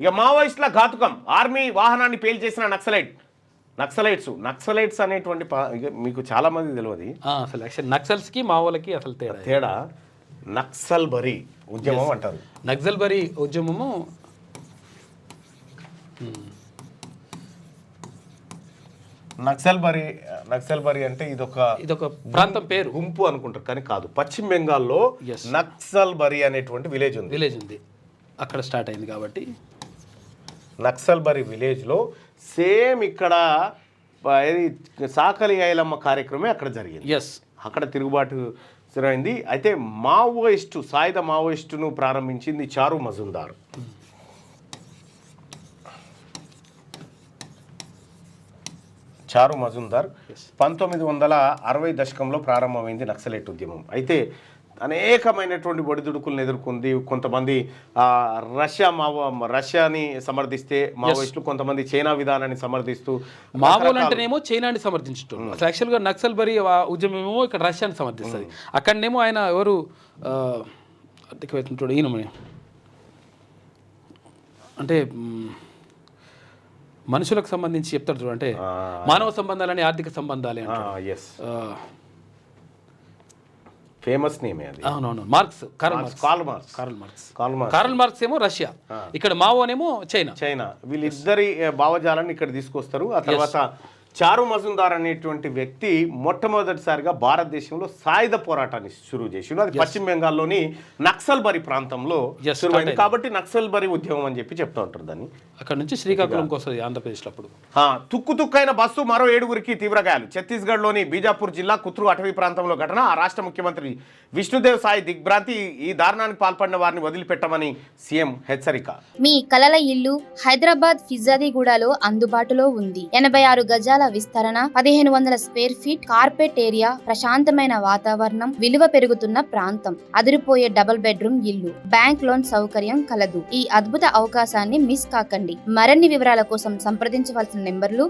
ఇక మావోయిస్టుల ఘాతుకం, ఆర్మీ వాహనాన్ని పేల్చేసిన నక్సలైట్స్ అనేటువంటి ఇక మీకు చాలా మంది తెలియదు అసలు యాక్చువల్ నక్సల్స్కి మావోలకి అసలు తేడా. నక్సల్ బరీ ఉద్యమం అంటారు. నక్సల్ బరీ ఉద్యమము నక్సల్ బరీ అంటే ఇదొక ప్రాంతం పేరు, గుంపు అనుకుంటారు కానీ కాదు. పశ్చిమ బెంగాల్లో నక్సల్ బరీ అనేటువంటి విలేజ్ ఉంది. అక్కడ స్టార్ట్ అయింది కాబట్టి నక్సల్ బరీ విలేజ్లో సేమ్ ఇక్కడ సాకలి ఐలమ్మ కార్యక్రమే అక్కడ జరిగింది. అక్కడ తిరుగుబాటు జరిగింది. అయితే సాయుధ మావోయిస్టును ప్రారంభించింది చారు మజుందార్. 1960 దశకంలో ప్రారంభమైంది నక్సలైట్ ఉద్యమం. అయితే అనేకమైనటువంటి ఒడిదుడుకులను ఎదుర్కొంది. కొంతమంది రష్యాని సమర్థిస్తే మావోయిస్టులు, కొంతమంది చైనా విధానాన్ని సమర్థిస్తూ. మావోలు అంటేనేమో చైనాని సమర్థించడం, అసలు యాక్చువల్గా నక్సల్ బరీ ఉద్యమమేమో ఇక్కడ రష్యాని సమర్థిస్తుంది. అక్కడనేమో ఆయన ఎవరు ఈయన అంటే మనుషులకు సంబంధించి చెప్తాడు చూడు, అంటే మానవ సంబంధాలని ఆర్థిక సంబంధాలే ఫేమస్ నేమే అది. అవునవును, కార్ల్ మార్క్స్ ఏమో రష్యా, ఇక్కడ మావోనేమో చైనా. వీళ్ళిద్దరి భావజాలాన్ని ఇక్కడ తీసుకొస్తారు. ఆ తర్వాత చారు మజుందార్ అనేటువంటి వ్యక్తి మొట్టమొదటిసారిగా భారతదేశంలో సాయుధ పోరాటాన్ని షురూ చేసిండు. అది పశ్చిమ బెంగాల్లోని నక్సల్ బరీ ప్రాంతంలో షురువైంది కాబట్టి నక్సల్ బరీ ఉద్యమం అని చెప్పి చెప్తూ ఉంటారు దాన్ని. అక్కడ నుంచి శ్రీకాకుళంకి వస్తుంది ఆంధ్రప్రదేశ్లో. అప్పుడు తుక్కుతుక్కైన బస్సు, మరో 7గురికి తీవ్ర గాయాలు. ఛత్తీస్గఢ్లోని బీజాపూర్ జిల్లా కుత్రు అటవీ ప్రాంతంలో ఘటన. ఆ రాష్ట్ర ముఖ్యమంత్రి విష్ణుదేవ్ సాయి దిగ్భ్రాంతి. ఈ దారుణానికి పాల్పడిన వారిని వదిలిపెట్టమని సీఎం హెచ్చరిక. మీ కలల ఇల్లు హైదరాబాద్ ఫిజాదిగూడలో అందుబాటులో ఉంది. 86 గజాల విస్తరణ, 1500 స్క్వేర్ ఫీట్ కార్పెట్ ఏరియా, ప్రశాంతమైన వాతావరణం, విలువ పెరుగుతున్న ప్రాంతం, అదిరిపోయే డబుల్ బెడ్రూమ్ ఇల్లు, బ్యాంక్ లోన్ సౌకర్యం కలదు. ఈ అద్భుత అవకాశాన్ని మిస్ కాకండి. మరిన్ని వివరాల కోసం సంప్రదించవలసిన నెంబర్లు